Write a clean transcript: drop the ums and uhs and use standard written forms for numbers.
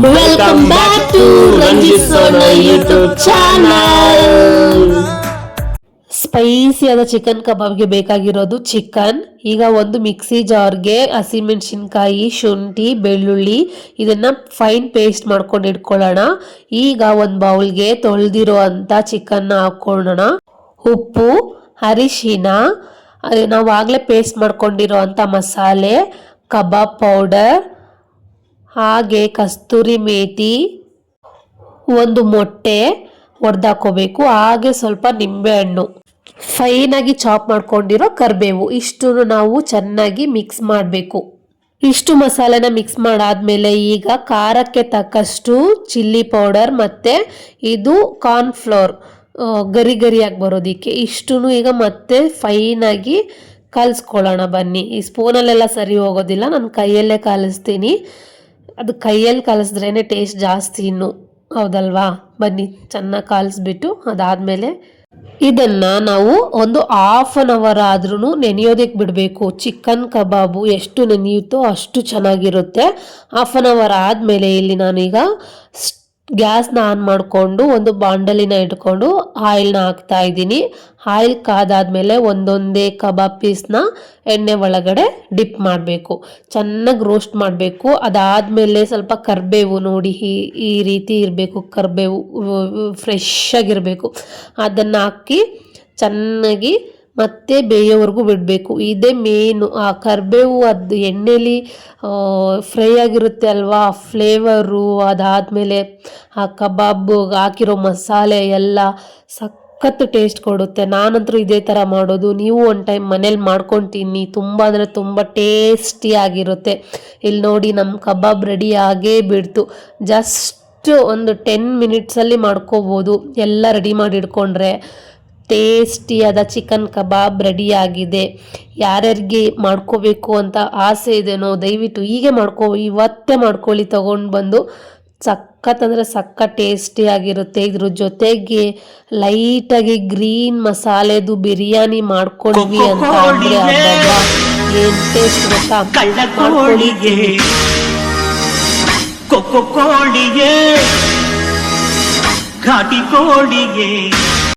Welcome back to Ranjit Sona YouTube channel. Spicy ಆದ chicken ಕಬಾಬ್ಗೆ ಬೇಕಾಗಿರೋದು chicken. ಈಗ ಒಂದು ಮಿಕ್ಸಿ ಜಾರ್ಗೆ ಹಸಿಮೆಣಸಿನಕಾಯಿ, ಶುಂಠಿ, ಬೆಳ್ಳುಳ್ಳಿ ಇದನ್ನ ಫೈನ್ ಪೇಸ್ಟ್ ಮಾಡ್ಕೊಂಡು ಇಟ್ಕೊಳ್ಳೋಣ. ಈಗ ಒಂದು ಬೌಲ್ಗೆ ತೊಳೆದಿರೋ ಅಂತ ಚಿಕನ್ ಹಾಕೊಳ್ಳೋಣ. ಉಪ್ಪು, ಅರಿಶಿನ, ನಾವು ಆಗಲೇ ಪೇಸ್ಟ್ ಮಾಡ್ಕೊಂಡಿರೋ ಅಂತ ಮಸಾಲೆ, ಕಬಾಬ್ ಪೌಡರ್, ಹಾಗೆ ಕಸ್ತೂರಿ ಮೇಥಿ, ಒಂದು ಮೊಟ್ಟೆ ಒಡೆದಾಕೋಬೇಕು. ಹಾಗೆ ಸ್ವಲ್ಪ ನಿಂಬೆಹಣ್ಣು, ಫೈನಾಗಿ ಚಾಪ್ ಮಾಡ್ಕೊಂಡಿರೋ ಕರಿಬೇವು, ಇಷ್ಟು ನಾವು ಚೆನ್ನಾಗಿ ಮಿಕ್ಸ್ ಮಾಡಬೇಕು. ಇಷ್ಟು ಮಸಾಲೆನ ಮಿಕ್ಸ್ ಮಾಡಾದ್ಮೇಲೆ ಈಗ ಖಾರಕ್ಕೆ ತಕ್ಕಷ್ಟು ಚಿಲ್ಲಿ ಪೌಡರ್ ಮತ್ತು ಇದು ಕಾರ್ನ್ಫ್ಲೋರ್ ಗರಿ ಗರಿಯಾಗಿ ಬರೋದಕ್ಕೆ ಇಷ್ಟು ಈಗ ಮತ್ತೆ ಫೈನಾಗಿ ಕಲಿಸ್ಕೊಳ್ಳೋಣ. ಬನ್ನಿ, ಈ ಸ್ಪೂನಲ್ಲೆಲ್ಲ ಸರಿ ಹೋಗೋದಿಲ್ಲ, ನಾನು ಕೈಯಲ್ಲೇ ಕಲಿಸ್ತೀನಿ. ಅದು ಕೈಯಲ್ಲಿ ಕಲಿಸಿದ್ರೇ ಟೇಸ್ಟ್ ಜಾಸ್ತಿ ಇನ್ನು, ಹೌದಲ್ವಾ? ಬನ್ನಿ, ಚೆನ್ನಾಗಿ ಕಲಿಸ್ಬಿಟ್ಟು ಅದಾದಮೇಲೆ ಇದನ್ನು ನಾವು ಒಂದು ಹಾಫ್ ಆನ್ ಅವರ್ ಆದ್ರೂ ನೆನೆಯೋದಕ್ಕೆ ಬಿಡಬೇಕು. ಚಿಕನ್ ಕಬಾಬು ಎಷ್ಟು ನೆನೆಯುತ್ತೋ ಅಷ್ಟು ಚೆನ್ನಾಗಿರುತ್ತೆ. ಹಾಫ್ ಆನ್ ಅವರ್ ಆದಮೇಲೆ ಇಲ್ಲಿ ನಾನೀಗ ಗ್ಯಾಸ್ನ ಆನ್ ಮಾಡಿಕೊಂಡು ಒಂದು ಬಾಂಡಲಿನ ಇಟ್ಕೊಂಡು ಆಯಿಲ್ನ ಹಾಕ್ತಾ ಇದ್ದೀನಿ. ಆಯಿಲ್ ಕಾದಾದ್ಮೇಲೆ ಒಂದೊಂದೇ ಕಬಾಬ್ ಪೀಸ್ನ ಎಣ್ಣೆ ಒಳಗಡೆ ಡಿಪ್ ಮಾಡಬೇಕು, ಚೆನ್ನಾಗಿ ರೋಸ್ಟ್ ಮಾಡಬೇಕು. ಅದಾದಮೇಲೆ ಸ್ವಲ್ಪ ಕರಿಬೇವು ನೋಡಿ ಈ ರೀತಿ ಇರಬೇಕು, ಕರಿಬೇವು ಫ್ರೆಶ್ ಆಗಿರಬೇಕು. ಅದನ್ನು ಹಾಕಿ ಚೆನ್ನಾಗಿ ಮತ್ತೆ ಬೇಯೋವರೆಗೂ ಬಿಡಬೇಕು. ಇದೇ ಮೇನು. ಆ ಕರಿಬೇವು ಅದು ಎಣ್ಣೆಲಿ ಫ್ರೈ ಆಗಿರುತ್ತೆ ಅಲ್ವಾ, ಆ ಫ್ಲೇವರು. ಅದಾದಮೇಲೆ ಆ ಕಬಾಬ್ ಹಾಕಿರೋ ಮಸಾಲೆ ಎಲ್ಲ ಸಖತ್ ಟೇಸ್ಟ್ ಕೊಡುತ್ತೆ. ನಾನಂತರೂ ಇದೇ ಥರ ಮಾಡೋದು. ನೀವು ಒಂದು ಟೈಮ್ ಮನೇಲಿ ಮಾಡ್ಕೊಂಡು ತಿನ್ನಿ, ತುಂಬ ಅಂದರೆ ತುಂಬ ಟೇಸ್ಟಿಯಾಗಿರುತ್ತೆ. ಇಲ್ಲಿ ನೋಡಿ, ನಮ್ಮ ಕಬಾಬ್ ರೆಡಿ ಆಗೇ ಬಿಡ್ತು. ಜಸ್ಟ್ ಒಂದು 10 ಮಿನಿಟ್ಸಲ್ಲಿ ಮಾಡ್ಕೋಬೋದು. ಎಲ್ಲ ರೆಡಿ ಮಾಡಿ ಇಟ್ಕೊಂಡ್ರೆ ಟೇಸ್ಟಿಯಾದ ಚಿಕನ್ ಕಬಾಬ್ ರೆಡಿಯಾಗಿದೆ. ಯಾರ್ಯಾರಿಗೆ ಮಾಡ್ಕೋಬೇಕು ಅಂತ ಆಸೆ ಇದೆನೋ ದಯವಿಟ್ಟು ಹೀಗೆ ಇವತ್ತೇ ಮಾಡ್ಕೊಳ್ಳಿ. ತೊಗೊಂಡು ಬಂದು ಸಖತ್ ಅಂದರೆ ಸಖತ್ ಟೇಸ್ಟಿಯಾಗಿರುತ್ತೆ. ಇದ್ರ ಜೊತೆಗೆ ಲೈಟಾಗಿ ಗ್ರೀನ್ ಮಸಾಲೆದು ಬಿರಿಯಾನಿ ಮಾಡ್ಕೊಂಡ್ವಿ ಅಂತ ಅಂದರೆ ಅಬ್ಬಬ್ಬಾ ಏನು ಟೇಸ್ಟ್ ಗೊತ್ತಾ? ಮಾಡ್ಕೊಳ್ಳಿ. ಘಾಟಿ ಕೋಳಿಗೆ